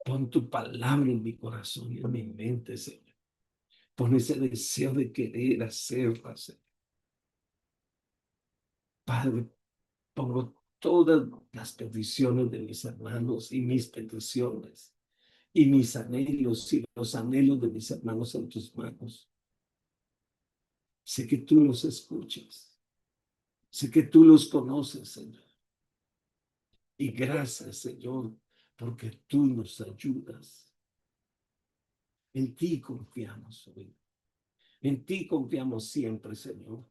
Pon tu palabra en mi corazón y en mi mente, Señor. Pon ese deseo de querer hacerla, Señor. Padre, pongo todas las peticiones de mis hermanos y mis peticiones y mis anhelos y los anhelos de mis hermanos en tus manos. Sé que tú los escuchas. Sé que tú los conoces, Señor. Y gracias, Señor, porque tú nos ayudas. En ti confiamos hoy. En ti confiamos siempre, Señor,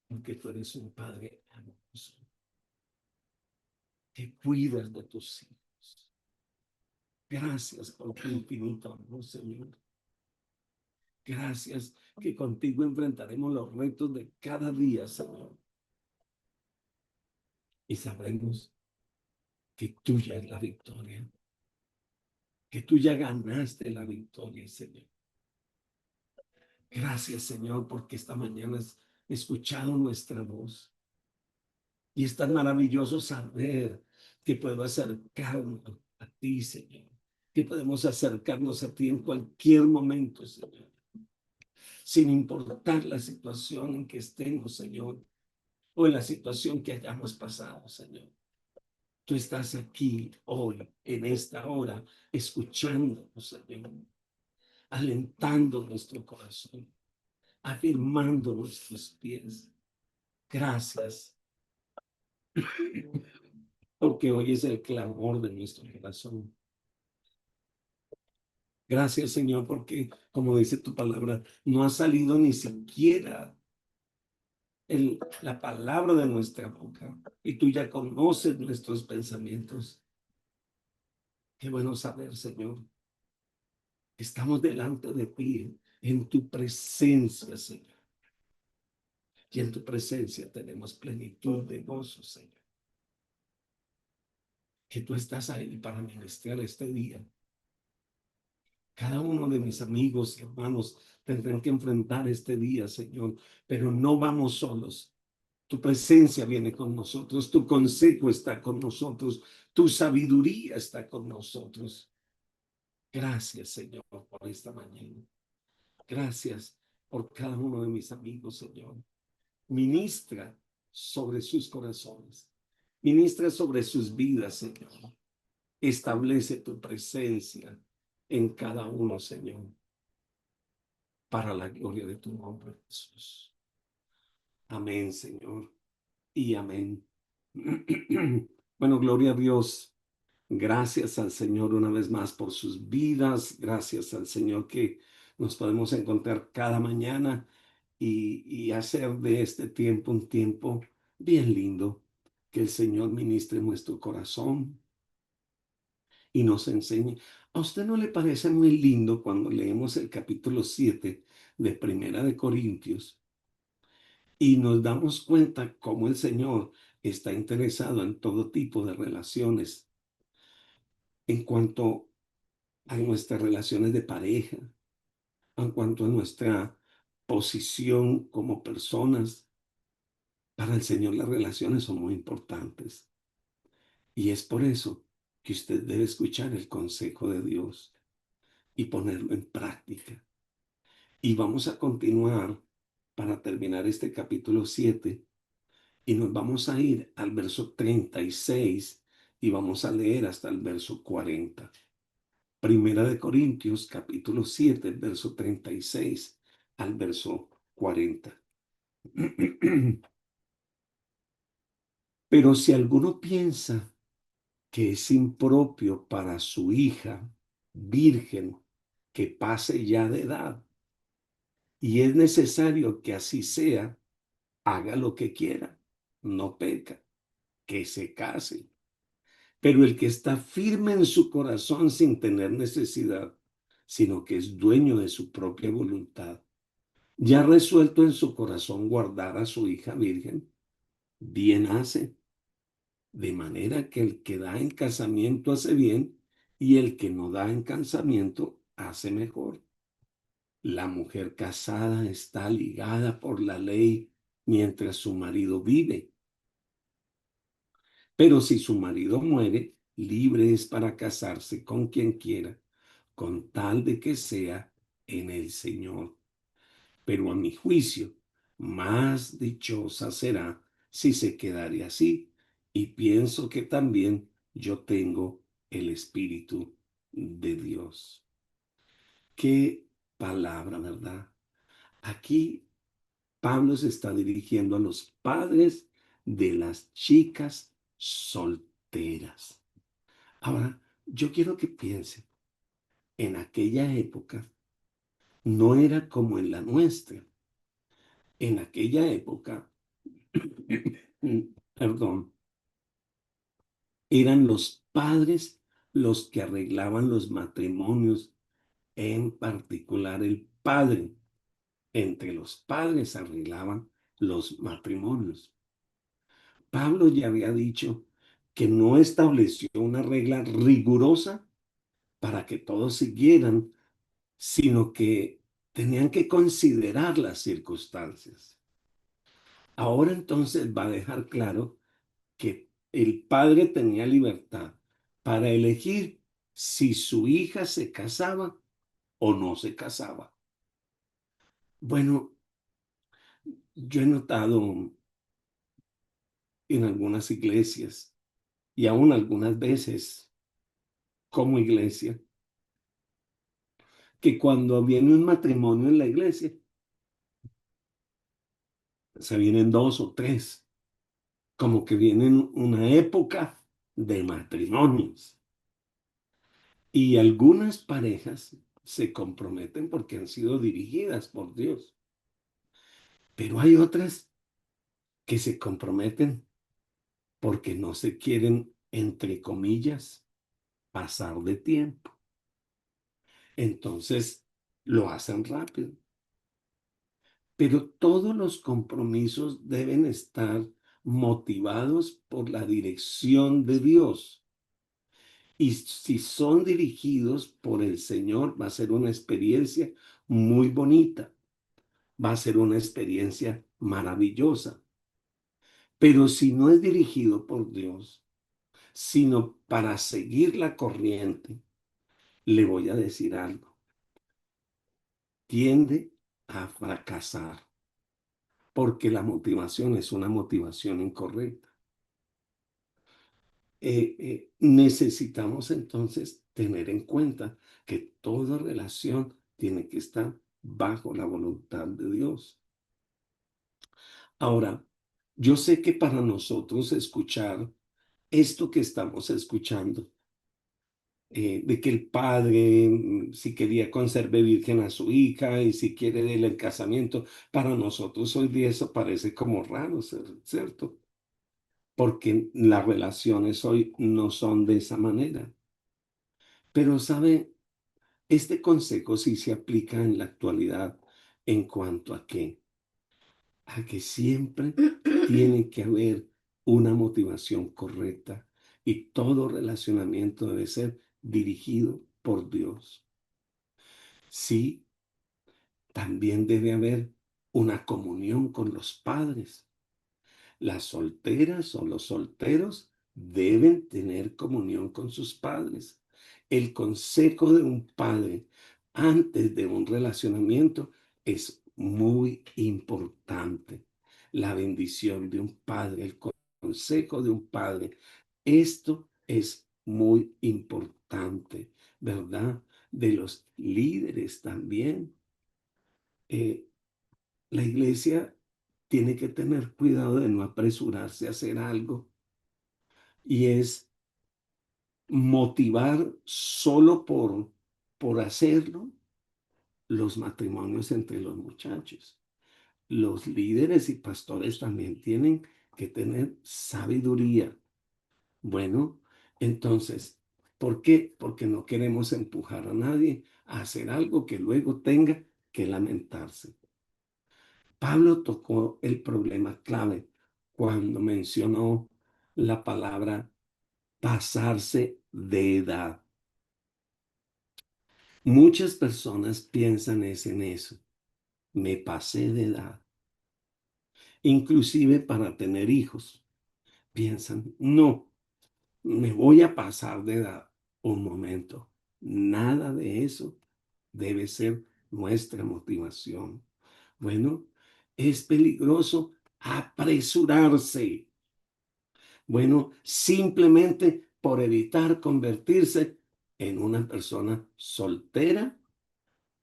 porque tú eres un Padre amoroso, que cuidas de tus hijos. Gracias por tu infinito amor, Señor. Gracias que contigo enfrentaremos los retos de cada día, Señor. Y sabremos que tuya es la victoria, que tú ya ganaste la victoria, Señor. Gracias, Señor, porque esta mañana has escuchado nuestra voz. Y es tan maravilloso saber que puedo acercarme a ti, Señor. Que podemos acercarnos a ti en cualquier momento, Señor. Sin importar la situación en que estemos, Señor. O en la situación que hayamos pasado, Señor. Tú estás aquí hoy, en esta hora, escuchándonos, Señor. Alentando nuestro corazón. Afirmando nuestros pies. Gracias. Porque hoy es el clamor de nuestro corazón. Gracias, Señor, porque, como dice tu palabra, no ha salido ni siquiera la palabra de nuestra boca. Y tú ya conoces nuestros pensamientos. Qué bueno saber, Señor, que estamos delante de ti, en tu presencia, Señor. Y en tu presencia tenemos plenitud de gozo, Señor. Que tú estás ahí para ministrar este día. Cada uno de mis amigos y hermanos tendrán que enfrentar este día, Señor, pero no vamos solos. Tu presencia viene con nosotros, tu consejo está con nosotros, tu sabiduría está con nosotros. Gracias, Señor, por esta mañana. Gracias por cada uno de mis amigos, Señor. Ministra sobre sus corazones. Ministra sobre sus vidas, Señor. Establece tu presencia en cada uno, Señor, para la gloria de tu nombre, Jesús. Amén, Señor, y amén. Bueno, gloria a Dios. Gracias al Señor una vez más por sus vidas. Gracias al Señor que nos podemos encontrar cada mañana y hacer de este tiempo un tiempo bien lindo. Que el Señor ministre nuestro corazón y nos enseñe. ¿A usted no le parece muy lindo cuando leemos el capítulo 7 de Primera de Corintios y nos damos cuenta cómo el Señor está interesado en todo tipo de relaciones en cuanto a nuestras relaciones de pareja, en cuanto a nuestra posición como personas? Para el Señor las relaciones son muy importantes y es por eso que usted debe escuchar el consejo de Dios y ponerlo en práctica. Y vamos a continuar para terminar este capítulo 7 y nos vamos a ir al verso 36 y vamos a leer hasta el verso 40. Primera de Corintios, capítulo 7, verso 36 al verso 40. Pero si alguno piensa que es impropio para su hija virgen que pase ya de edad, y es necesario que así sea, haga lo que quiera, no peca, que se case. Pero el que está firme en su corazón sin tener necesidad, sino que es dueño de su propia voluntad, ya resuelto en su corazón guardar a su hija virgen, bien hace. De manera que el que da en casamiento hace bien y el que no da en casamiento hace mejor. La mujer casada está ligada por la ley mientras su marido vive. Pero si su marido muere, libre es para casarse con quien quiera, con tal de que sea en el Señor. Pero a mi juicio, más dichosa será si se quedare así. Y pienso que también yo tengo el Espíritu de Dios. Qué palabra, ¿verdad? Aquí Pablo se está dirigiendo a los padres de las chicas solteras. Ahora, yo quiero que piensen, en aquella época no era como en la nuestra. En aquella época, perdón, eran los padres los que arreglaban los matrimonios, en particular el padre. Entre los padres arreglaban los matrimonios. Pablo ya había dicho que no estableció una regla rigurosa para que todos siguieran, sino que tenían que considerar las circunstancias. Ahora entonces va a dejar claro que el padre tenía libertad para elegir si su hija se casaba o no se casaba. Bueno, yo he notado en algunas iglesias y aún algunas veces como iglesia que cuando viene un matrimonio en la iglesia, se vienen dos o tres, como que vienen una época de matrimonios. Y algunas parejas se comprometen porque han sido dirigidas por Dios. Pero hay otras que se comprometen porque no se quieren, entre comillas, pasar de tiempo. Entonces lo hacen rápido. Pero todos los compromisos deben estar motivados por la dirección de Dios. Y si son dirigidos por el Señor, va a ser una experiencia muy bonita, va a ser una experiencia maravillosa. Pero si no es dirigido por Dios, sino para seguir la corriente, le voy a decir algo, tiende a fracasar, porque la motivación es una motivación incorrecta. Necesitamos entonces tener en cuenta que toda relación tiene que estar bajo la voluntad de Dios. Ahora, yo sé que para nosotros escuchar esto que estamos escuchando, de que el padre, si quería, conserve virgen a su hija y si quiere darle el casamiento, para nosotros hoy día eso parece como raro, ¿cierto? Porque las relaciones hoy no son de esa manera. Pero, ¿sabe? Este consejo sí se aplica en la actualidad en cuanto a que siempre tiene que haber una motivación correcta y todo relacionamiento debe ser dirigido por Dios. Sí, también debe haber una comunión con los padres. Las solteras o los solteros deben tener comunión con sus padres. El consejo de un padre antes de un relacionamiento es muy importante. La bendición de un padre, el consejo de un padre. Esto es muy importante, ¿verdad? De los líderes también. Eh, la iglesia tiene que tener cuidado de no apresurarse a hacer algo y es motivar solo por hacerlo los matrimonios entre los muchachos. Los líderes y pastores también tienen que tener sabiduría. Bueno, entonces, ¿por qué? Porque no queremos empujar a nadie a hacer algo que luego tenga que lamentarse. Pablo tocó el problema clave cuando mencionó la palabra pasarse de edad. Muchas personas piensan en eso. Me pasé de edad. Inclusive para tener hijos. Piensan, no. me voy a pasar de edad. Un momento. Nada de eso debe ser nuestra motivación. Bueno, es peligroso apresurarse. Bueno, simplemente por evitar convertirse en una persona soltera,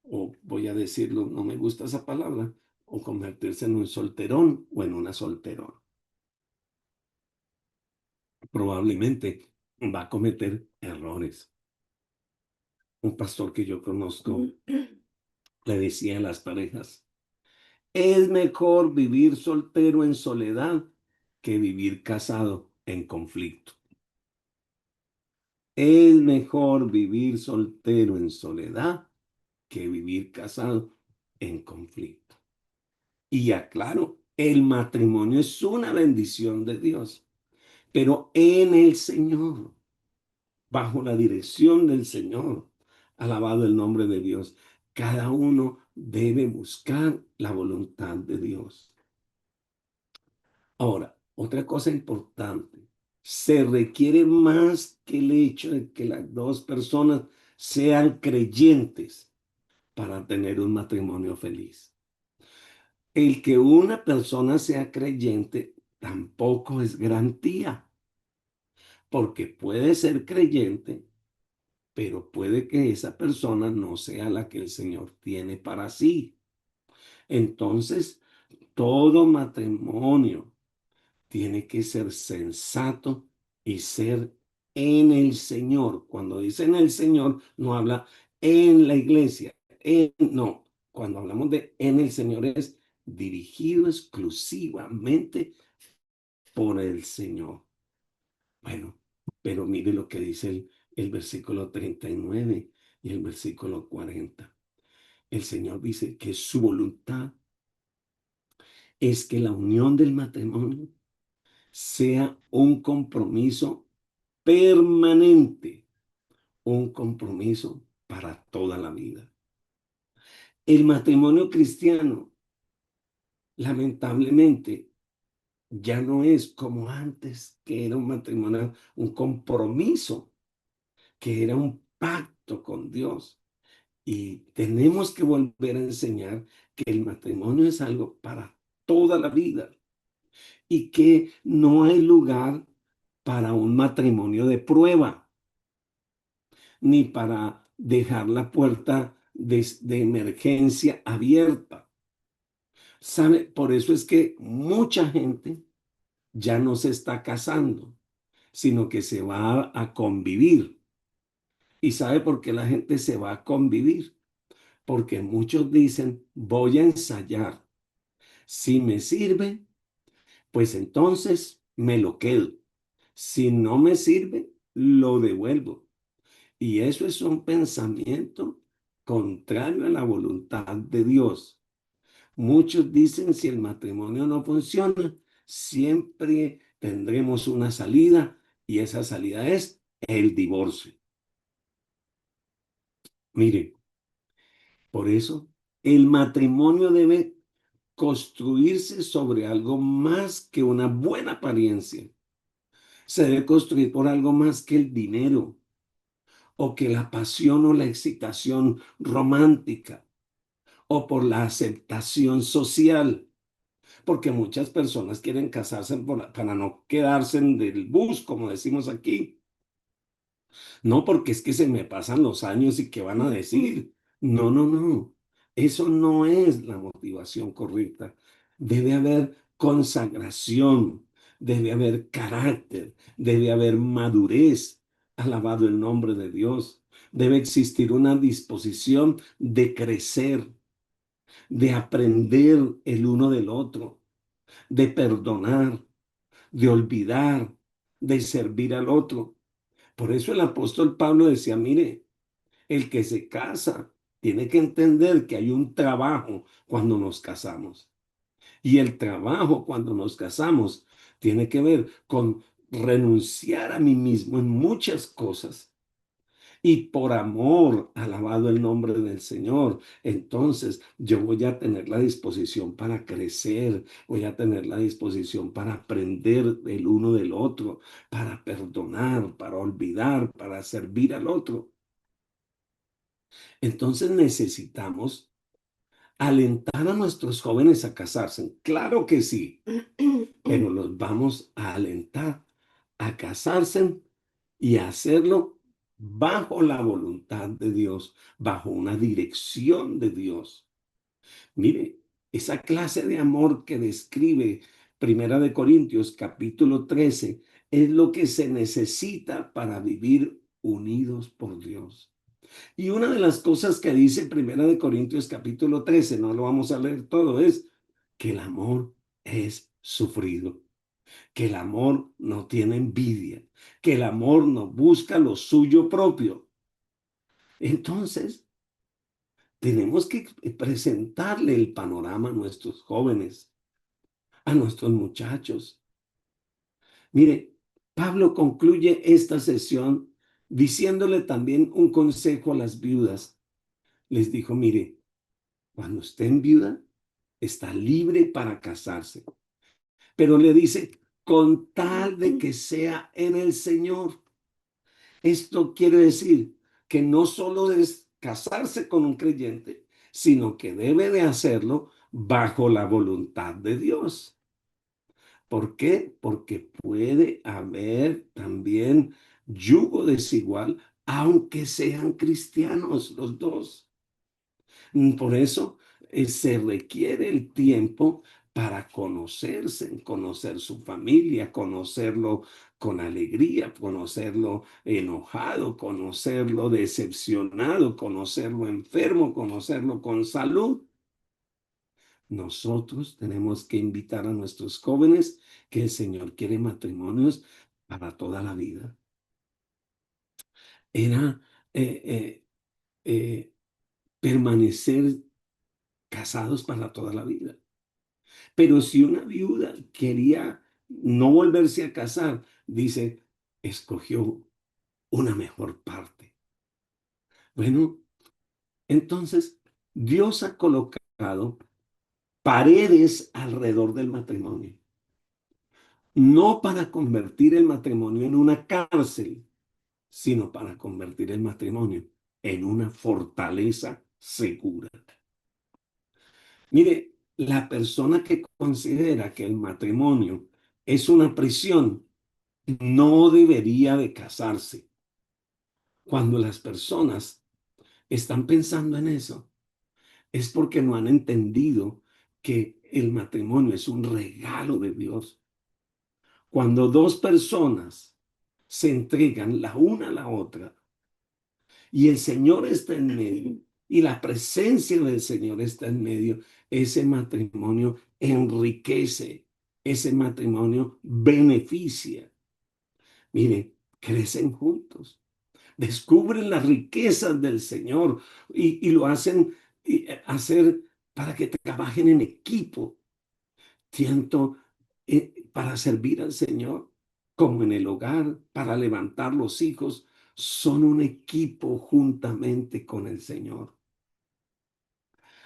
o voy a decirlo, no me gusta esa palabra, o convertirse en un solterón o en una solterona. Probablemente va a cometer errores. Un pastor que yo conozco le decía a las parejas, es mejor vivir soltero en soledad que vivir casado en conflicto. Es mejor vivir soltero en soledad que vivir casado en conflicto. Y aclaro, el matrimonio es una bendición de Dios, pero en el Señor, bajo la dirección del Señor, alabado el nombre de Dios, cada uno debe buscar la voluntad de Dios. Ahora, otra cosa importante, se requiere más que el hecho de que las dos personas sean creyentes para tener un matrimonio feliz. El que una persona sea creyente tampoco es garantía, porque puede ser creyente, pero puede que esa persona no sea la que el Señor tiene para sí. Entonces, todo matrimonio tiene que ser sensato y ser en el Señor. Cuando dice en el Señor, no habla en la iglesia. No, cuando hablamos de en el Señor es dirigido exclusivamente por el Señor. Bueno, pero mire lo que dice el versículo 39 y el versículo 40. El Señor dice que su voluntad es que la unión del matrimonio sea un compromiso permanente, un compromiso para toda la vida. El matrimonio cristiano, lamentablemente, ya no es como antes, que era un matrimonio, un compromiso, que era un pacto con Dios. Y tenemos que volver a enseñar que el matrimonio es algo para toda la vida y que no hay lugar para un matrimonio de prueba, ni para dejar la puerta de emergencia abierta. ¿Sabe? Por eso es que mucha gente ya no se está casando, sino que se va a convivir. ¿Y sabe por qué la gente se va a convivir? Porque muchos dicen, voy a ensayar. Si me sirve, pues entonces me lo quedo. Si no me sirve, lo devuelvo. Y eso es un pensamiento contrario a la voluntad de Dios. Muchos dicen, si el matrimonio no funciona, siempre tendremos una salida y esa salida es el divorcio. Mire, por eso el matrimonio debe construirse sobre algo más que una buena apariencia. Se debe construir por algo más que el dinero o que la pasión o la excitación romántica o por la aceptación social, porque muchas personas quieren casarse para no quedarse en el bus, como decimos aquí. No, porque es que se me pasan los años y qué van a decir. No, no, no. Eso no es la motivación correcta. Debe haber consagración, debe haber carácter, debe haber madurez. Alabado el nombre de Dios. Debe existir una disposición de crecer, de aprender el uno del otro, de perdonar, de olvidar, de servir al otro. Por eso el apóstol Pablo decía, mire, el que se casa tiene que entender que hay un trabajo cuando nos casamos. Y el trabajo cuando nos casamos tiene que ver con renunciar a mí mismo en muchas cosas y por amor, alabado el nombre del Señor, entonces yo voy a tener la disposición para crecer, voy a tener la disposición para aprender el uno del otro, para perdonar, para olvidar, para servir al otro. Entonces necesitamos alentar a nuestros jóvenes a casarse. Claro que sí, pero los vamos a alentar a casarse y a hacerlo bajo la voluntad de Dios, bajo una dirección de Dios. Mire, esa clase de amor que describe Primera de Corintios capítulo 13 es lo que se necesita para vivir unidos por Dios. Y una de las cosas que dice Primera de Corintios capítulo 13, no lo vamos a leer todo, es que el amor es sufrido, que el amor no tiene envidia, que el amor no busca lo suyo propio. Entonces, tenemos que presentarle el panorama a nuestros jóvenes, a nuestros muchachos. Mire, Pablo concluye esta sesión diciéndole también un consejo a las viudas. Les dijo, mire, cuando estén viuda, está libre para casarse. Pero le dice, con tal de que sea en el Señor. Esto quiere decir que no solo es casarse con un creyente, sino que debe de hacerlo bajo la voluntad de Dios. ¿Por qué? Porque puede haber también yugo desigual, aunque sean cristianos los dos. Por eso se requiere el tiempo para conocerse, conocer su familia, conocerlo con alegría, conocerlo enojado, conocerlo decepcionado, conocerlo enfermo, conocerlo con salud. Nosotros tenemos que invitar a nuestros jóvenes que el Señor quiere matrimonios para toda la vida. Era eh, eh, permanecer casados para toda la vida. Pero si una viuda quería no volverse a casar, dice, escogió una mejor parte. Bueno, entonces Dios ha colocado paredes alrededor del matrimonio, no para convertir el matrimonio en una cárcel, sino para convertir el matrimonio en una fortaleza segura. Mire, la persona que considera que el matrimonio es una prisión, no debería de casarse. Cuando las personas están pensando en eso, es porque no han entendido que el matrimonio es un regalo de Dios. Cuando dos personas se entregan la una a la otra y el Señor está en medio y la presencia del Señor está en medio, ese matrimonio enriquece, ese matrimonio beneficia. Mire, crecen juntos, descubren las riquezas del Señor y lo hacen hacer para que trabajen en equipo, tanto para servir al Señor como en el hogar, para levantar los hijos. Son un equipo juntamente con el Señor.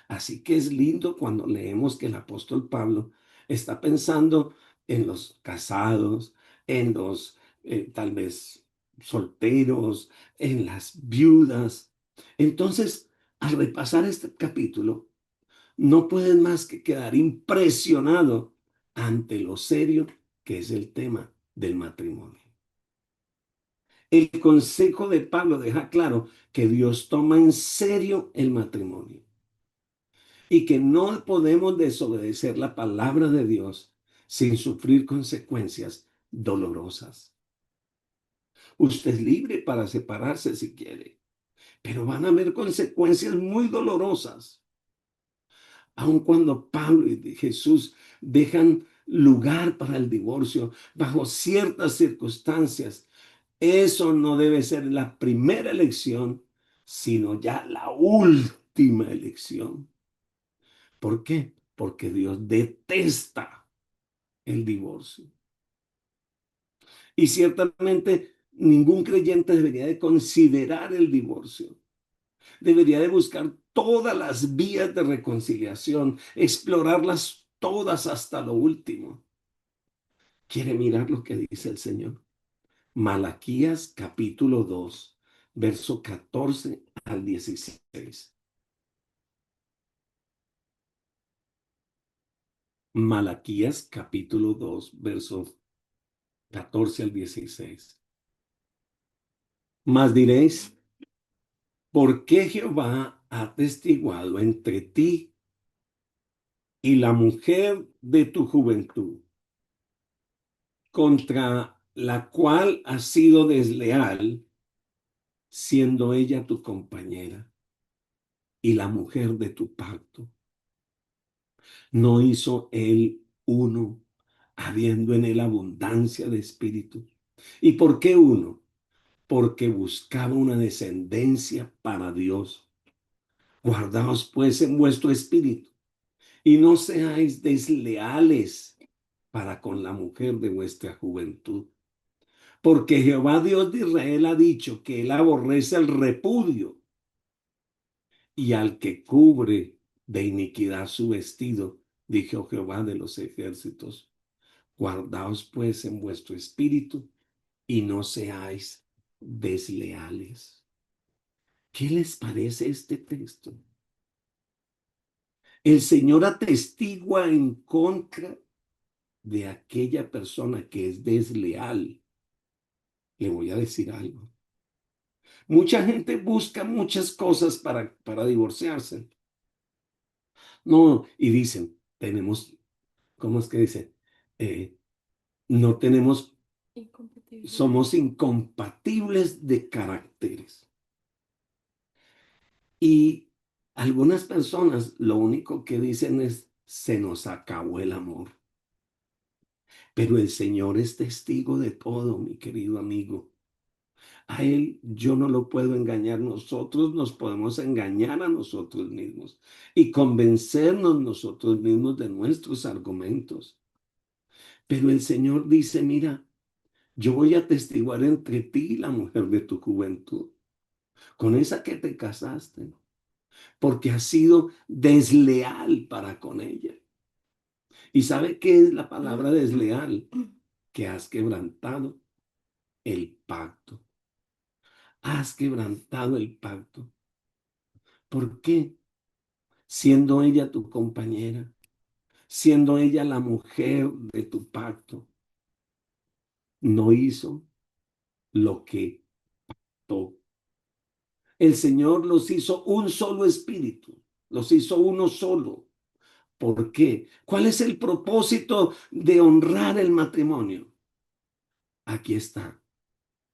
Así que es lindo cuando leemos que el apóstol Pablo está pensando en los casados, en los tal vez solteros, en las viudas. Entonces, al repasar este capítulo, no puedes más que quedar impresionado ante lo serio que es el tema del matrimonio. El consejo de Pablo deja claro que Dios toma en serio el matrimonio y que no podemos desobedecer la palabra de Dios sin sufrir consecuencias dolorosas. Usted es libre para separarse si quiere, pero van a haber consecuencias muy dolorosas. Aun cuando Pablo y Jesús dejan lugar para el divorcio bajo ciertas circunstancias, eso no debe ser la primera elección, sino ya la última elección. ¿Por qué? Porque Dios detesta el divorcio. Y ciertamente ningún creyente debería de considerar el divorcio. Debería de buscar todas las vías de reconciliación, explorarlas todas hasta lo último. ¿Quiere mirar lo que dice el Señor? Malaquías capítulo 2, verso 14 al 16. Malaquías capítulo 2, verso 14 al 16. Mas diréis, ¿por qué Jehová ha testiguado entre ti y la mujer de tu juventud, contra la cual has sido desleal, siendo ella tu compañera y la mujer de tu pacto? ¿No hizo él uno, habiendo en él abundancia de espíritu? ¿Y por qué uno? Porque buscaba una descendencia para Dios. Guardaos pues en vuestro espíritu y no seáis desleales para con la mujer de vuestra juventud. Porque Jehová Dios de Israel ha dicho que él aborrece el repudio y al que cubre de iniquidad su vestido, dijo Jehová de los ejércitos. Guardaos pues en vuestro espíritu y no seáis desleales. ¿Qué les parece este texto? El Señor atestigua en contra de aquella persona que es desleal. Le voy a decir algo. Mucha gente busca muchas cosas para divorciarse. No, y dicen, tenemos, ¿cómo es que dice? Eh, no tenemos, somos incompatibles de caracteres. Y algunas personas lo único que dicen es, se nos acabó el amor. Pero el Señor es testigo de todo, mi querido amigo. A Él yo no lo puedo engañar. Nosotros nos podemos engañar a nosotros mismos y convencernos nosotros mismos de nuestros argumentos. Pero el Señor dice, mira, yo voy a testiguar entre ti y la mujer de tu juventud, con esa que te casaste, porque has sido desleal para con ella. ¿Y sabe qué es la palabra desleal? Que has quebrantado el pacto. Has quebrantado el pacto. ¿Por qué? Siendo ella tu compañera, siendo ella la mujer de tu pacto, no hizo lo que tocó. El Señor los hizo un solo espíritu, los hizo uno solo. ¿Por qué? ¿Cuál es el propósito de honrar el matrimonio? Aquí está.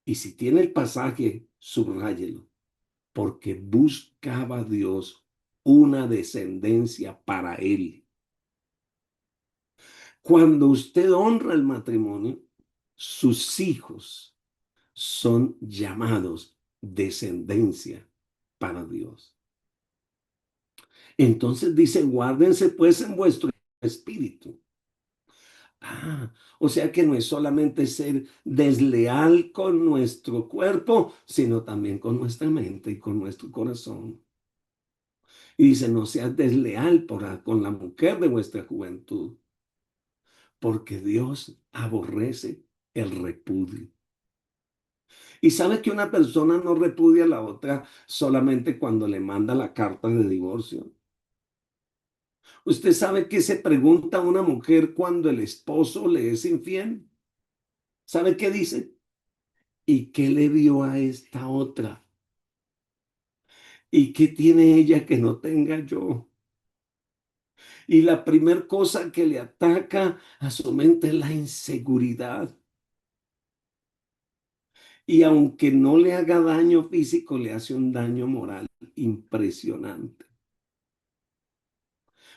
Y si tiene el pasaje, subráyelo. Porque buscaba Dios una descendencia para él. Cuando usted honra el matrimonio, sus hijos son llamados descendencia para Dios. Entonces dice, guárdense pues en vuestro espíritu. O sea que no es solamente ser desleal con nuestro cuerpo, sino también con nuestra mente y con nuestro corazón. Y dice, no seas desleal con la mujer de vuestra juventud, porque Dios aborrece el repudio. Y sabe que una persona no repudia a la otra solamente cuando le manda la carta de divorcio. ¿Usted sabe qué se pregunta una mujer cuando el esposo le es infiel? ¿Sabe qué dice? ¿Y qué le dio a esta otra? ¿Y qué tiene ella que no tenga yo? Y la primer cosa que le ataca a su mente es la inseguridad. Y aunque no le haga daño físico, le hace un daño moral impresionante.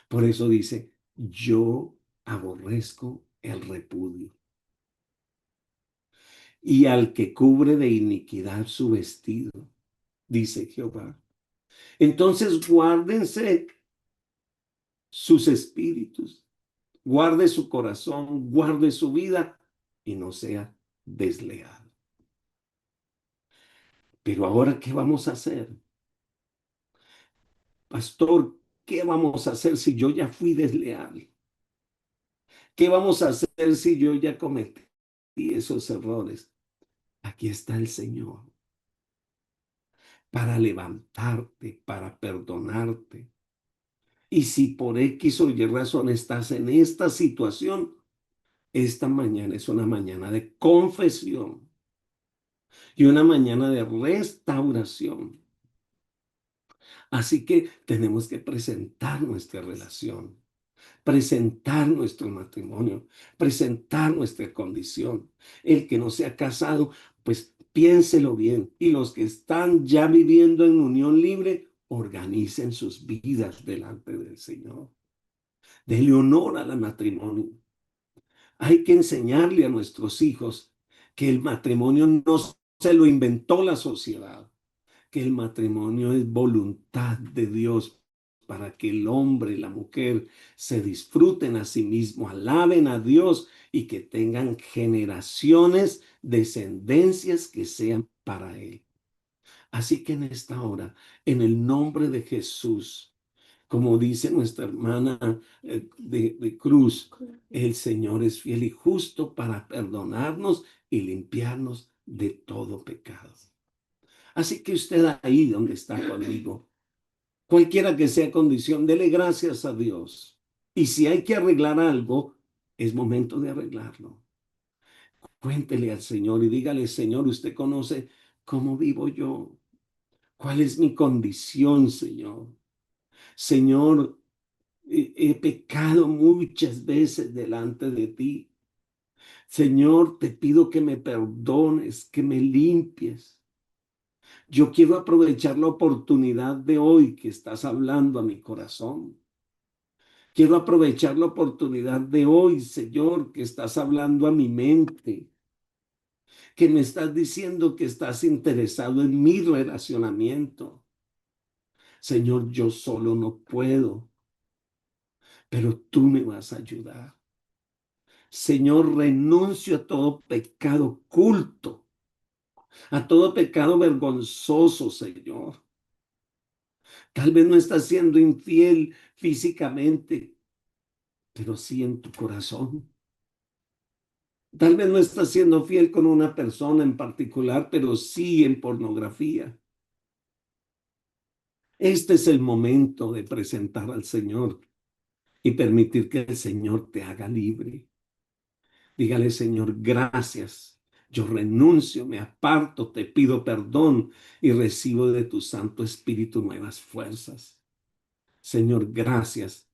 Por eso dice, yo aborrezco el repudio. Y al que cubre de iniquidad su vestido, dice Jehová. Entonces guárdense sus espíritus, guarde su corazón, guarde su vida y no sea desleal. Pero ahora, ¿qué vamos a hacer? Pastor, ¿qué vamos a hacer si yo ya fui desleal? ¿Qué vamos a hacer si yo ya cometí esos errores? Aquí está el Señor para levantarte, para perdonarte. Y si por X o Y razón estás en esta situación, esta mañana es una mañana de confesión y una mañana de restauración. Así que tenemos que presentar nuestra relación, presentar nuestro matrimonio, presentar nuestra condición. El que no se ha casado, pues piénselo bien. Y los que están ya viviendo en unión libre, organicen sus vidas delante del Señor. Denle honor al matrimonio. Hay que enseñarle a nuestros hijos que el matrimonio no se lo inventó la sociedad, que el matrimonio es voluntad de Dios para que el hombre y la mujer se disfruten a sí mismos, alaben a Dios y que tengan generaciones, descendencias que sean para Él. Así que en esta hora, en el nombre de Jesús, como dice nuestra hermana de Cruz, el Señor es fiel y justo para perdonarnos y limpiarnos de todo pecado. Así que usted ahí donde está conmigo, cualquiera que sea condición, dele gracias a Dios. Y si hay que arreglar algo, es momento de arreglarlo. Cuéntele al Señor y dígale, Señor, usted conoce cómo vivo yo. ¿Cuál es mi condición, Señor? Señor, he pecado muchas veces delante de ti. Señor, te pido que me perdones, que me limpies. Yo quiero aprovechar la oportunidad de hoy que estás hablando a mi corazón. Quiero aprovechar la oportunidad de hoy, Señor, que estás hablando a mi mente, que me estás diciendo que estás interesado en mi relacionamiento. Señor, yo solo no puedo, pero tú me vas a ayudar. Señor, renuncio a todo pecado oculto, a todo pecado vergonzoso, Señor. Tal vez no estás siendo infiel físicamente, pero sí en tu corazón. Tal vez no estás siendo fiel con una persona en particular, pero sí en pornografía. Este es el momento de presentar al Señor y permitir que el Señor te haga libre. Dígale, Señor, gracias. Yo renuncio, me aparto, te pido perdón y recibo de tu Santo Espíritu nuevas fuerzas. Señor, gracias.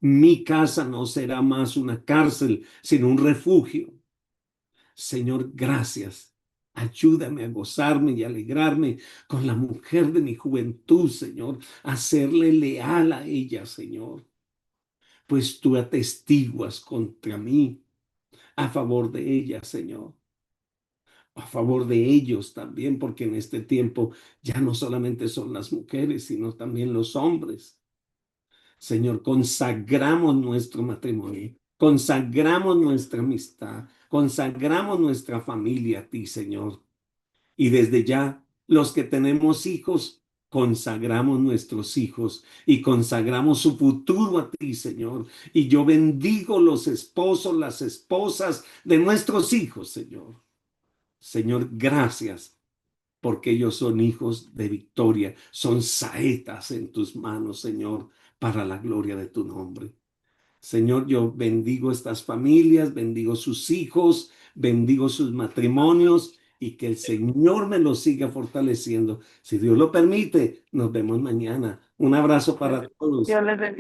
Mi casa no será más una cárcel, sino un refugio. Señor, gracias. Ayúdame a gozarme y alegrarme con la mujer de mi juventud, Señor, a serle leal a ella, Señor, pues tú atestiguas contra mí a favor de ella, Señor, a favor de ellos también, porque en este tiempo ya no solamente son las mujeres, sino también los hombres. Señor, consagramos nuestro matrimonio, consagramos nuestra amistad, consagramos nuestra familia a ti, Señor. Y desde ya, los que tenemos hijos, consagramos nuestros hijos y consagramos su futuro a ti, Señor. Y yo bendigo los esposos, las esposas de nuestros hijos, Señor. Señor, gracias porque ellos son hijos de victoria, son saetas en tus manos, Señor, para la gloria de tu nombre. Señor, yo bendigo estas familias, bendigo sus hijos, bendigo sus matrimonios y que el Señor me los siga fortaleciendo. Si Dios lo permite, nos vemos mañana. Un abrazo para todos. Dios les bendiga.